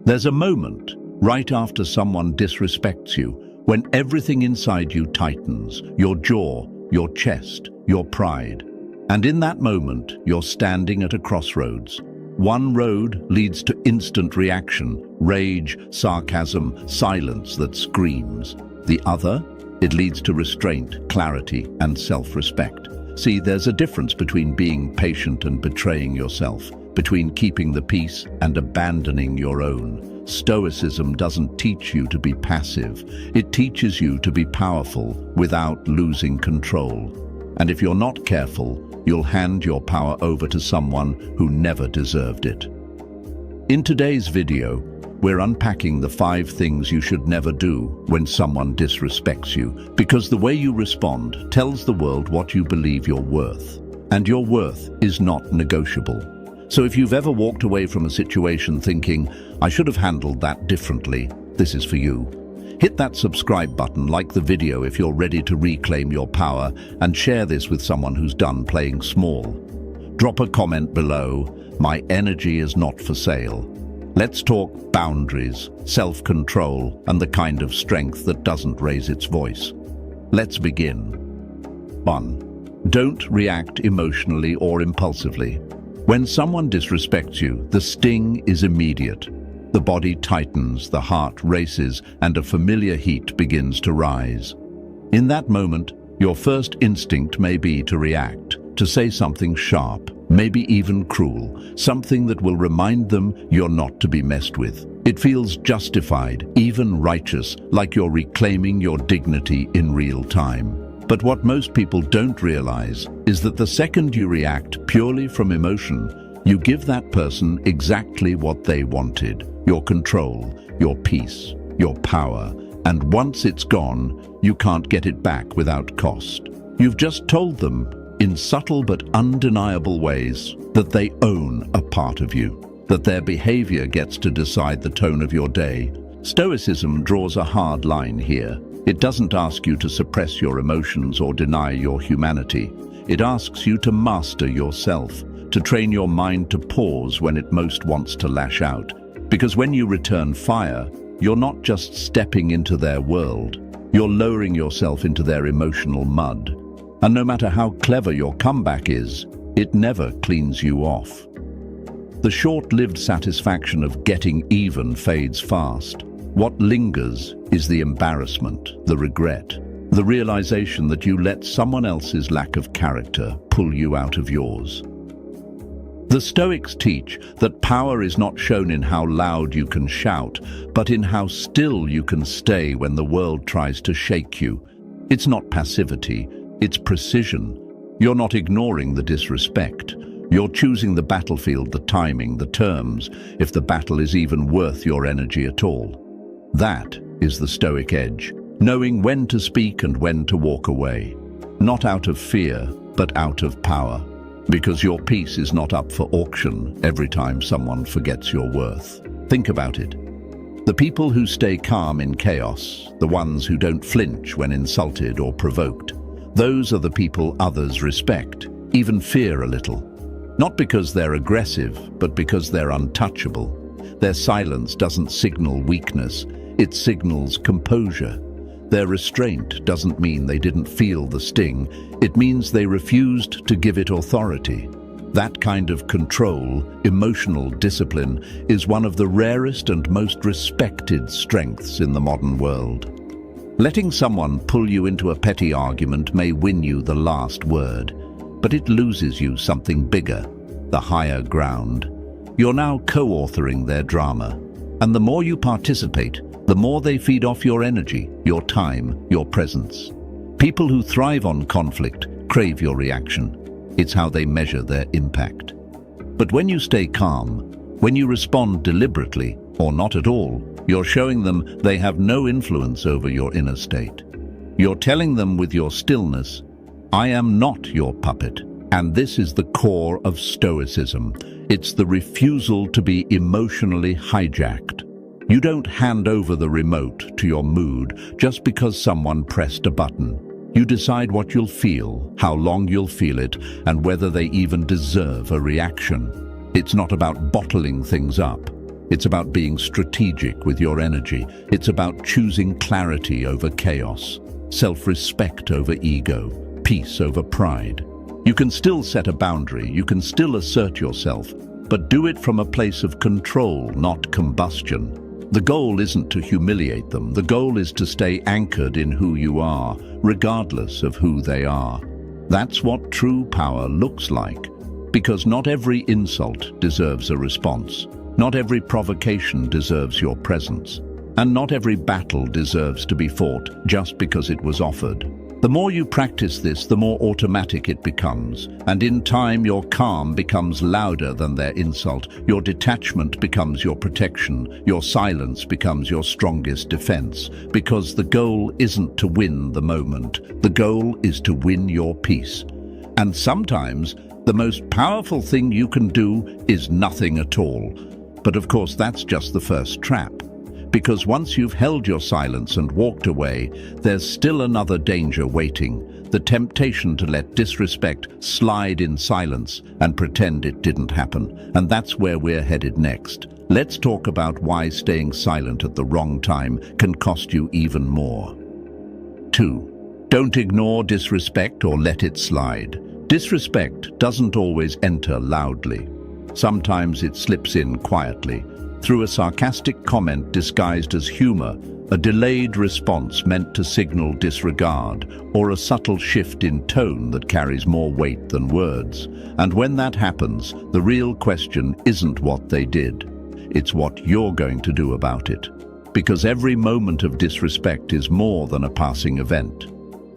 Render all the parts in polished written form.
There's a moment, right after someone disrespects you, when everything inside you tightens, your jaw, your chest, your pride. And in that moment, you're standing at a crossroads. One road leads to instant reaction, rage, sarcasm, silence that screams. The other, it leads to restraint, clarity, and self-respect. See, there's a difference between being patient and betraying yourself, between keeping the peace and abandoning your own. Stoicism doesn't teach you to be passive. It teaches you to be powerful without losing control. And if you're not careful, you'll hand your power over to someone who never deserved it. In today's video, we're unpacking the 5 things you should never do when someone disrespects you, because the way you respond tells the world what you believe you're worth. And your worth is not negotiable. So if you've ever walked away from a situation thinking, I should have handled that differently, this is for you. Hit that subscribe button, like the video if you're ready to reclaim your power, and share this with someone who's done playing small. Drop a comment below, my energy is not for sale. Let's talk boundaries, self-control, and the kind of strength that doesn't raise its voice. Let's begin. 1. Don't react emotionally or impulsively. When someone disrespects you, the sting is immediate. The body tightens, the heart races, and a familiar heat begins to rise. In that moment, your first instinct may be to react, to say something sharp, maybe even cruel, something that will remind them you're not to be messed with. It feels justified, even righteous, like you're reclaiming your dignity in real time. But what most people don't realize is that the second you react purely from emotion, you give that person exactly what they wanted: your control, your peace, your power. And once it's gone, you can't get it back without cost. You've just told them, in subtle but undeniable ways, that they own a part of you, that their behavior gets to decide the tone of your day. Stoicism draws a hard line here. It doesn't ask you to suppress your emotions or deny your humanity. It asks you to master yourself, to train your mind to pause when it most wants to lash out. Because when you return fire, you're not just stepping into their world, you're lowering yourself into their emotional mud. And no matter how clever your comeback is, it never cleans you off. The short-lived satisfaction of getting even fades fast. What lingers is the embarrassment, the regret, the realization that you let someone else's lack of character pull you out of yours. The Stoics teach that power is not shown in how loud you can shout, but in how still you can stay when the world tries to shake you. It's not passivity, it's precision. You're not ignoring the disrespect. You're choosing the battlefield, the timing, the terms, if the battle is even worth your energy at all. That is the Stoic edge, knowing when to speak and when to walk away. Not out of fear, but out of power. Because your peace is not up for auction every time someone forgets your worth. Think about it. The people who stay calm in chaos, the ones who don't flinch when insulted or provoked, those are the people others respect, even fear a little. Not because they're aggressive, but because they're untouchable. Their silence doesn't signal weakness, it signals composure. Their restraint doesn't mean they didn't feel the sting, it means they refused to give it authority. That kind of control, emotional discipline, is one of the rarest and most respected strengths in the modern world. Letting someone pull you into a petty argument may win you the last word, but it loses you something bigger, the higher ground. You're now co-authoring their drama, and the more you participate, the more they feed off your energy, your time, your presence. People who thrive on conflict crave your reaction. It's how they measure their impact. But when you stay calm, when you respond deliberately, or not at all, you're showing them they have no influence over your inner state. You're telling them with your stillness, I am not your puppet. And this is the core of Stoicism. It's the refusal to be emotionally hijacked. You don't hand over the remote to your mood just because someone pressed a button. You decide what you'll feel, how long you'll feel it, and whether they even deserve a reaction. It's not about bottling things up. It's about being strategic with your energy. It's about choosing clarity over chaos, self-respect over ego, peace over pride. You can still set a boundary, you can still assert yourself, but do it from a place of control, not combustion. The goal isn't to humiliate them. The goal is to stay anchored in who you are, regardless of who they are. That's what true power looks like. Because not every insult deserves a response. Not every provocation deserves your presence. And not every battle deserves to be fought just because it was offered. The more you practice this, the more automatic it becomes. And in time, your calm becomes louder than their insult. Your detachment becomes your protection. Your silence becomes your strongest defense. Because the goal isn't to win the moment. The goal is to win your peace. And sometimes, the most powerful thing you can do is nothing at all. But of course, that's just the first trap. Because once you've held your silence and walked away, there's still another danger waiting, the temptation to let disrespect slide in silence and pretend it didn't happen. And that's where we're headed next. Let's talk about why staying silent at the wrong time can cost you even more. 2. Don't ignore disrespect or let it slide. Disrespect doesn't always enter loudly. Sometimes it slips in quietly, through a sarcastic comment disguised as humor, a delayed response meant to signal disregard, or a subtle shift in tone that carries more weight than words. And when that happens, the real question isn't what they did. It's what you're going to do about it. Because every moment of disrespect is more than a passing event.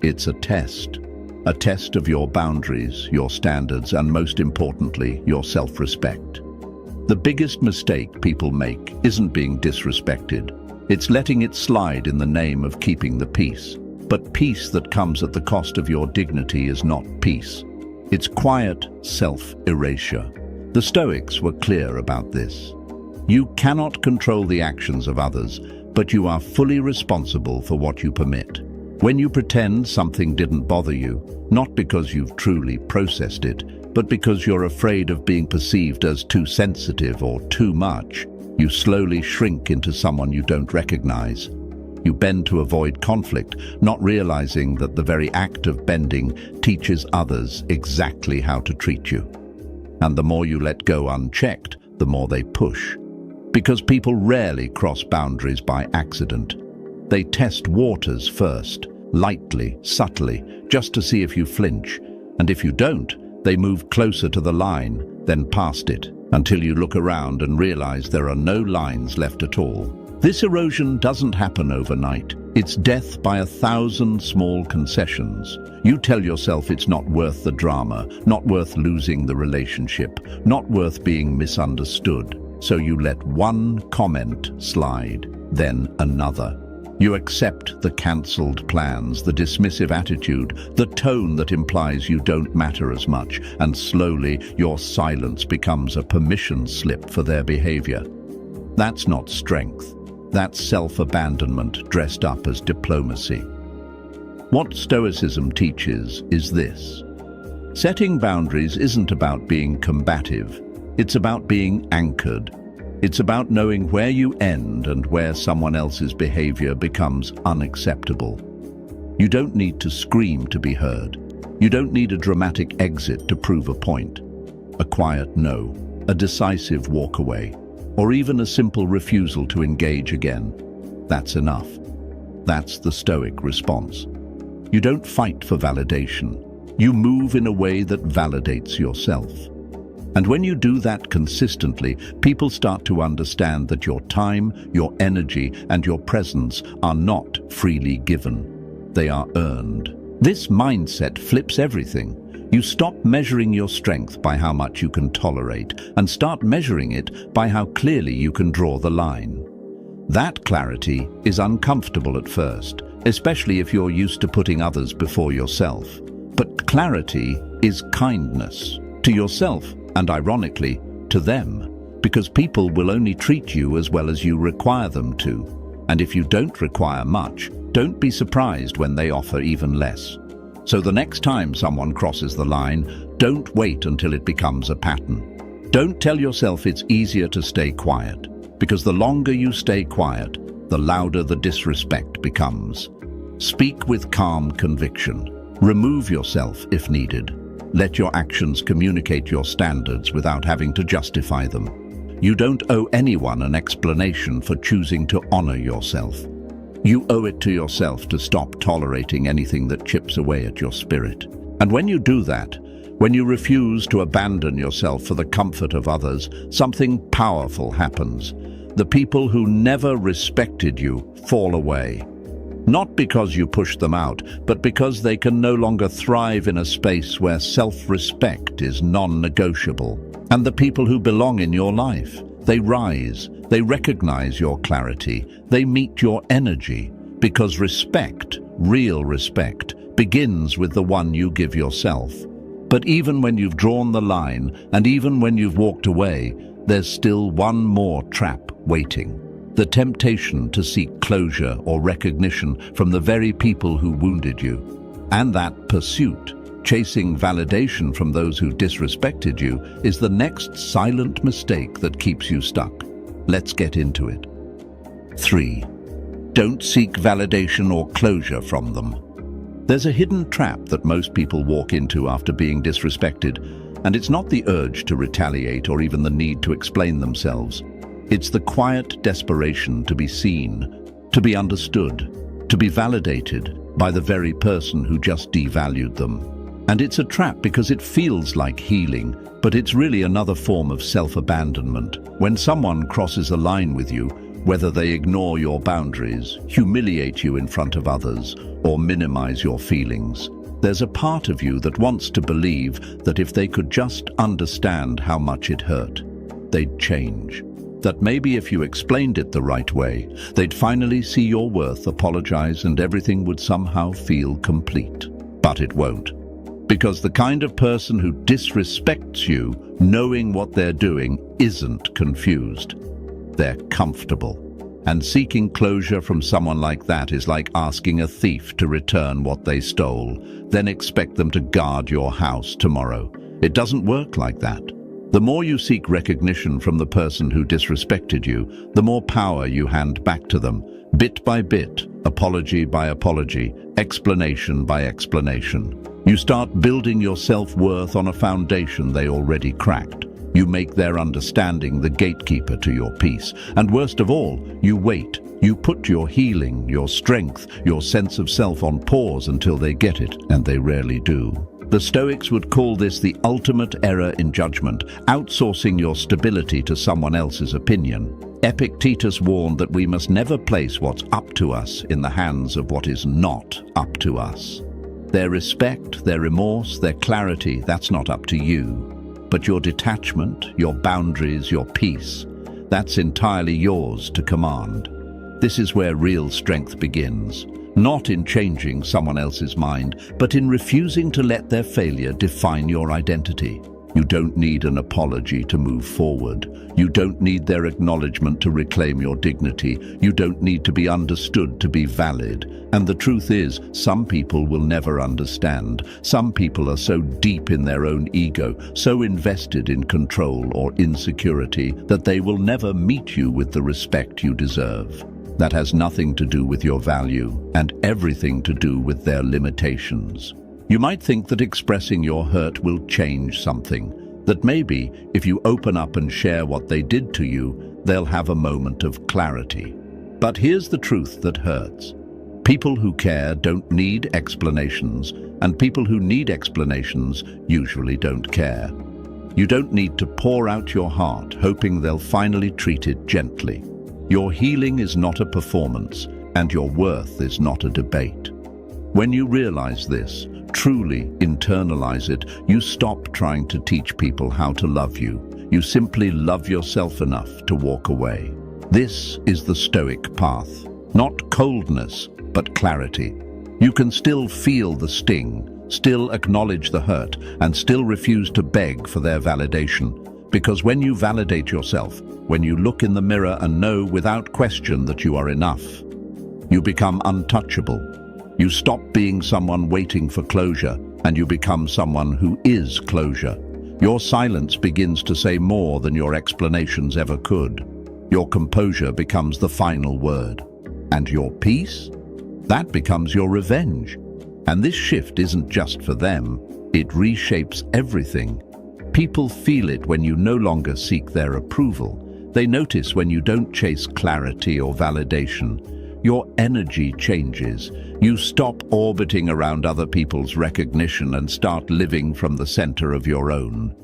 It's a test. A test of your boundaries, your standards, and most importantly, your self-respect. The biggest mistake people make isn't being disrespected. It's letting it slide in the name of keeping the peace. But peace that comes at the cost of your dignity is not peace. It's quiet self-erasure. The Stoics were clear about this. You cannot control the actions of others, but you are fully responsible for what you permit. When you pretend something didn't bother you, not because you've truly processed it, but because you're afraid of being perceived as too sensitive or too much, you slowly shrink into someone you don't recognize. You bend to avoid conflict, not realizing that the very act of bending teaches others exactly how to treat you. And the more you let go unchecked, the more they push. Because people rarely cross boundaries by accident. They test waters first, lightly, subtly, just to see if you flinch. And if you don't, they move closer to the line, then past it, until you look around and realize there are no lines left at all. This erosion doesn't happen overnight. It's death by 1,000 small concessions. You tell yourself it's not worth the drama, not worth losing the relationship, not worth being misunderstood. So you let one comment slide, then another. You accept the cancelled plans, the dismissive attitude, the tone that implies you don't matter as much, and slowly your silence becomes a permission slip for their behavior. That's not strength. That's self-abandonment dressed up as diplomacy. What Stoicism teaches is this. Setting boundaries isn't about being combative. It's about being anchored. It's about knowing where you end and where someone else's behavior becomes unacceptable. You don't need to scream to be heard. You don't need a dramatic exit to prove a point. A quiet no, a decisive walk away, or even a simple refusal to engage again. That's enough. That's the Stoic response. You don't fight for validation. You move in a way that validates yourself. And when you do that consistently, people start to understand that your time, your energy, and your presence are not freely given. They are earned. This mindset flips everything. You stop measuring your strength by how much you can tolerate and start measuring it by how clearly you can draw the line. That clarity is uncomfortable at first, especially if you're used to putting others before yourself. But clarity is kindness to yourself and, ironically, to them, because people will only treat you as well as you require them to. And if you don't require much, don't be surprised when they offer even less. So the next time someone crosses the line, don't wait until it becomes a pattern. Don't tell yourself it's easier to stay quiet. because the longer you stay quiet, the louder the disrespect becomes. Speak with calm conviction. Remove yourself if needed. Let your actions communicate your standards without having to justify them. You don't owe anyone an explanation for choosing to honor yourself. You owe it to yourself to stop tolerating anything that chips away at your spirit. And when you do that, when you refuse to abandon yourself for the comfort of others, something powerful happens. The people who never respected you fall away. Not because you push them out, but because they can no longer thrive in a space where self-respect is non-negotiable. And the people who belong in your life, they rise, they recognize your clarity, they meet your energy, because respect, real respect, begins with the one you give yourself. But even when you've drawn the line, and even when you've walked away, there's still one more trap waiting. The temptation to seek closure or recognition from the very people who wounded you. And that pursuit, chasing validation from those who disrespected you, is the next silent mistake that keeps you stuck. Let's get into it. 3. Don't seek validation or closure from them. There's a hidden trap that most people walk into after being disrespected, and it's not the urge to retaliate or even the need to explain themselves. It's the quiet desperation to be seen, to be understood, to be validated by the very person who just devalued them. And it's a trap because it feels like healing, but it's really another form of self-abandonment. When someone crosses a line with you, whether they ignore your boundaries, humiliate you in front of others, or minimize your feelings, there's a part of you that wants to believe that if they could just understand how much it hurt, they'd change. That maybe if you explained it the right way, they'd finally see your worth, apologize, and everything would somehow feel complete. But it won't. Because the kind of person who disrespects you, knowing what they're doing, isn't confused. They're comfortable. And seeking closure from someone like that is like asking a thief to return what they stole, then expect them to guard your house tomorrow. It doesn't work like that. The more you seek recognition from the person who disrespected you, the more power you hand back to them, bit by bit, apology by apology, explanation by explanation. You start building your self-worth on a foundation they already cracked. You make their understanding the gatekeeper to your peace. And worst of all, you wait. You put your healing, your strength, your sense of self on pause until they get it, and they rarely do. The Stoics would call this the ultimate error in judgment, outsourcing your stability to someone else's opinion. Epictetus warned that we must never place what's up to us in the hands of what is not up to us. Their respect, their remorse, their clarity, that's not up to you. But your detachment, your boundaries, your peace, that's entirely yours to command. This is where real strength begins. Not in changing someone else's mind, but in refusing to let their failure define your identity. You don't need an apology to move forward. You don't need their acknowledgement to reclaim your dignity. You don't need to be understood to be valid. And the truth is, some people will never understand. Some people are so deep in their own ego, so invested in control or insecurity, that they will never meet you with the respect you deserve. That has nothing to do with your value and everything to do with their limitations. You might think that expressing your hurt will change something, that maybe if you open up and share what they did to you, they'll have a moment of clarity. But here's the truth that hurts. People who care don't need explanations, and people who need explanations usually don't care. You don't need to pour out your heart hoping they'll finally treat it gently. Your healing is not a performance, and your worth is not a debate. When you realize this, truly internalize it, you stop trying to teach people how to love you. You simply love yourself enough to walk away. This is the Stoic path. Not coldness, but clarity. You can still feel the sting, still acknowledge the hurt, and still refuse to beg for their validation. Because when you validate yourself, when you look in the mirror and know without question that you are enough, you become untouchable. You stop being someone waiting for closure, and you become someone who is closure. Your silence begins to say more than your explanations ever could. Your composure becomes the final word. And your peace? That becomes your revenge. And this shift isn't just for them. It reshapes everything. People feel it when you no longer seek their approval. They notice when you don't chase clarity or validation. Your energy changes. You stop orbiting around other people's recognition and start living from the center of your own.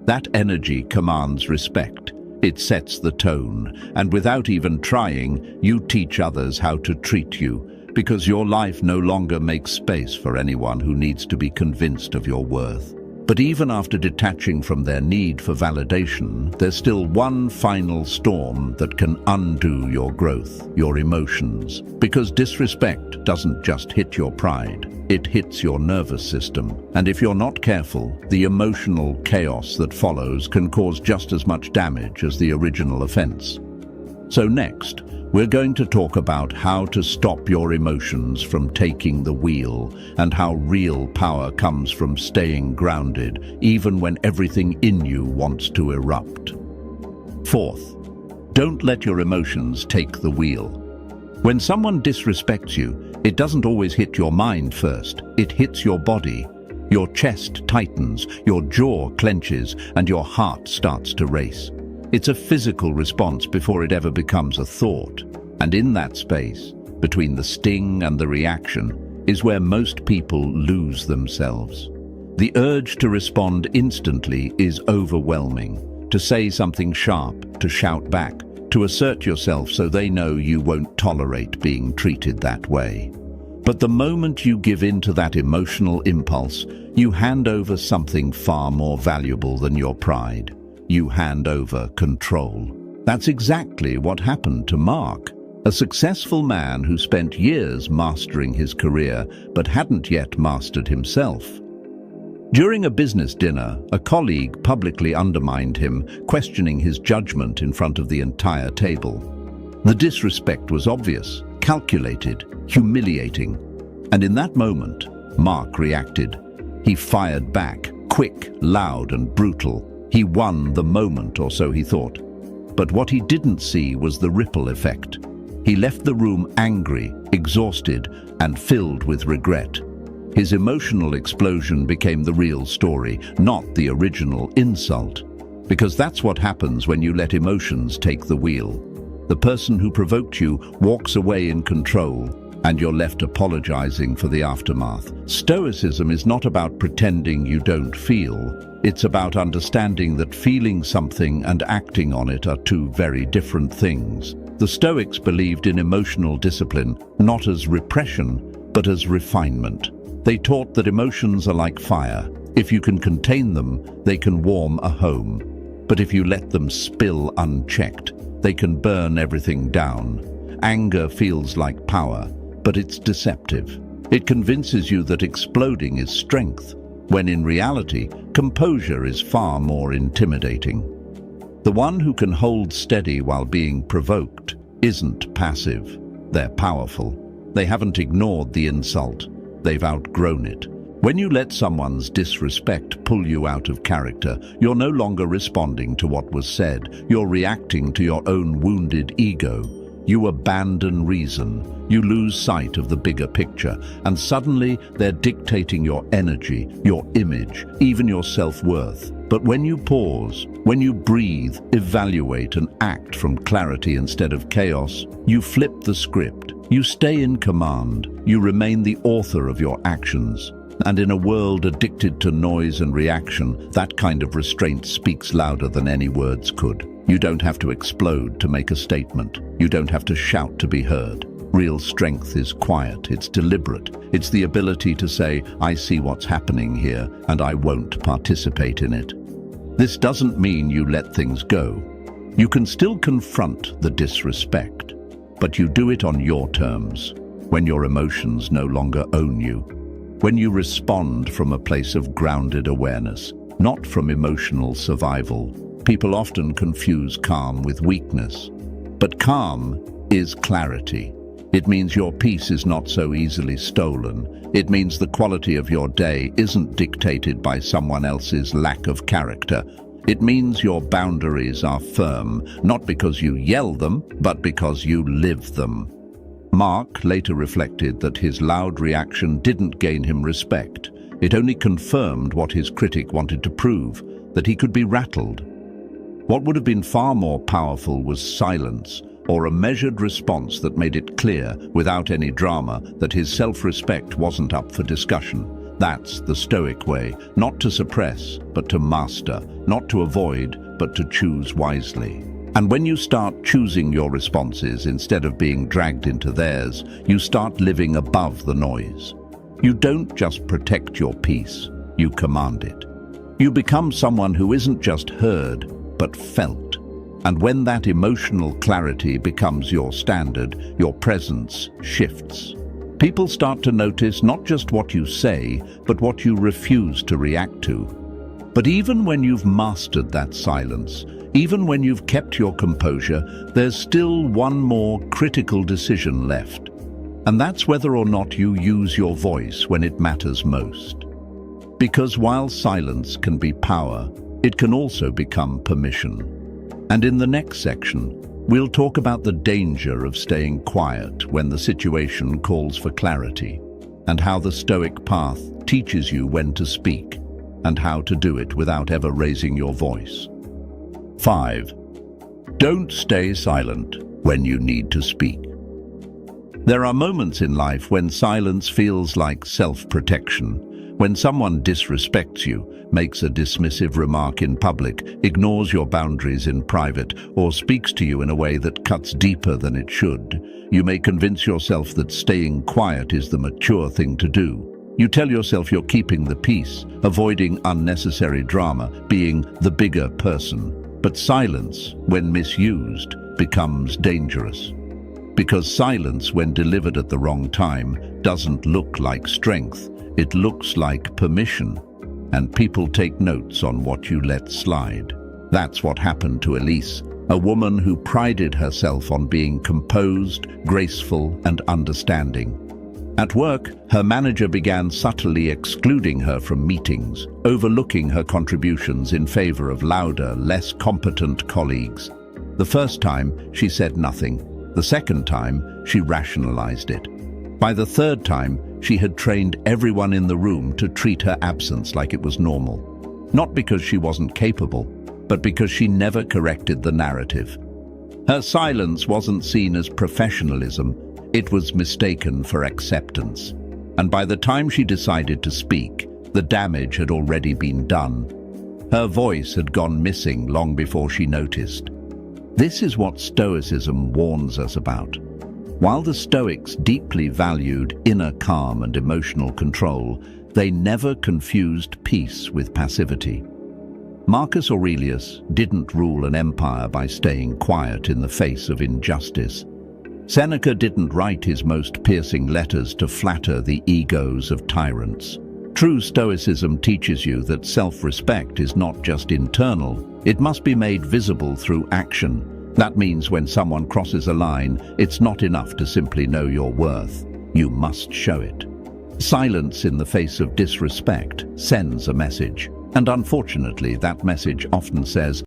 That energy commands respect. It sets the tone, and without even trying, you teach others how to treat you, because your life no longer makes space for anyone who needs to be convinced of your worth. But even after detaching from their need for validation, there's still one final storm that can undo your growth, your emotions. Because disrespect doesn't just hit your pride, it hits your nervous system. And if you're not careful, the emotional chaos that follows can cause just as much damage as the original offense. So next, we're going to talk about how to stop your emotions from taking the wheel and how real power comes from staying grounded, even when everything in you wants to erupt. Fourth, don't let your emotions take the wheel. When someone disrespects you, it doesn't always hit your mind first. It hits your body. Your chest tightens, your jaw clenches, and your heart starts to race. It's a physical response before it ever becomes a thought. And in that space, between the sting and the reaction, is where most people lose themselves. The urge to respond instantly is overwhelming. To say something sharp, to shout back, to assert yourself so they know you won't tolerate being treated that way. But the moment you give in to that emotional impulse, you hand over something far more valuable than your pride. You hand over control. That's exactly what happened to Mark, a successful man who spent years mastering his career but hadn't yet mastered himself. During a business dinner, a colleague publicly undermined him, questioning his judgment in front of the entire table. The disrespect was obvious, calculated, humiliating. And in that moment, Mark reacted. He fired back, quick, loud, and brutal. He won the moment, or so he thought. But what he didn't see was the ripple effect. He left the room angry, exhausted, and filled with regret. His emotional explosion became the real story, not the original insult. Because that's what happens when you let emotions take the wheel. The person who provoked you walks away in control, and you're left apologizing for the aftermath. Stoicism is not about pretending you don't feel. It's about understanding that feeling something and acting on it are two very different things. The Stoics believed in emotional discipline, not as repression, but as refinement. They taught that emotions are like fire. If you can contain them, they can warm a home. But if you let them spill unchecked, they can burn everything down. Anger feels like power, but it's deceptive. It convinces you that exploding is strength, when in reality, composure is far more intimidating. The one who can hold steady while being provoked isn't passive. They're powerful. They haven't ignored the insult. They've outgrown it. When you let someone's disrespect pull you out of character, you're no longer responding to what was said. You're reacting to your own wounded ego. You abandon reason. You lose sight of the bigger picture, and suddenly they're dictating your energy, your image, even your self-worth. But when you pause, when you breathe, evaluate, and act from clarity instead of chaos, you flip the script. You stay in command. You remain the author of your actions. And in a world addicted to noise and reaction, that kind of restraint speaks louder than any words could. You don't have to explode to make a statement. You don't have to shout to be heard. Real strength is quiet, it's deliberate. It's the ability to say, I see what's happening here, and I won't participate in it. This doesn't mean you let things go. You can still confront the disrespect, but you do it on your terms, when your emotions no longer own you. When you respond from a place of grounded awareness, not from emotional survival. People often confuse calm with weakness, but calm is clarity. It means your peace is not so easily stolen. It means the quality of your day isn't dictated by someone else's lack of character. It means your boundaries are firm, not because you yell them, but because you live them. Mark later reflected that his loud reaction didn't gain him respect. It only confirmed what his critic wanted to prove, that he could be rattled. What would have been far more powerful was silence, or a measured response that made it clear, without any drama, that his self-respect wasn't up for discussion. That's the Stoic way, not to suppress, but to master, not to avoid, but to choose wisely. And when you start choosing your responses instead of being dragged into theirs, you start living above the noise. You don't just protect your peace, you command it. You become someone who isn't just heard, but felt. And when that emotional clarity becomes your standard, your presence shifts. People start to notice not just what you say, but what you refuse to react to. But even when you've mastered that silence, even when you've kept your composure, there's still one more critical decision left. And that's whether or not you use your voice when it matters most. Because while silence can be power, it can also become permission. And in the next section, we'll talk about the danger of staying quiet when the situation calls for clarity, and how the Stoic path teaches you when to speak, and how to do it without ever raising your voice. 5. Don't stay silent when you need to speak. There are moments in life when silence feels like self-protection, when someone disrespects you, makes a dismissive remark in public, ignores your boundaries in private, or speaks to you in a way that cuts deeper than it should. You may convince yourself that staying quiet is the mature thing to do. You tell yourself you're keeping the peace, avoiding unnecessary drama, being the bigger person. But silence, when misused, becomes dangerous. Because silence, when delivered at the wrong time, doesn't look like strength. It looks like permission, and people take notes on what you let slide. That's what happened to Elise, a woman who prided herself on being composed, graceful, and understanding. At work, her manager began subtly excluding her from meetings, overlooking her contributions in favor of louder, less competent colleagues. The first time, she said nothing. The second time, she rationalized it. By the third time, she had trained everyone in the room to treat her absence like it was normal. Not because she wasn't capable, but because she never corrected the narrative. Her silence wasn't seen as professionalism, it was mistaken for acceptance. And by the time she decided to speak, the damage had already been done. Her voice had gone missing long before she noticed. This is what Stoicism warns us about. While the Stoics deeply valued inner calm and emotional control, they never confused peace with passivity. Marcus Aurelius didn't rule an empire by staying quiet in the face of injustice. Seneca didn't write his most piercing letters to flatter the egos of tyrants. True Stoicism teaches you that self-respect is not just internal, it must be made visible through action. That means when someone crosses a line, it's not enough to simply know your worth. You must show it. Silence in the face of disrespect sends a message, and unfortunately that message often says,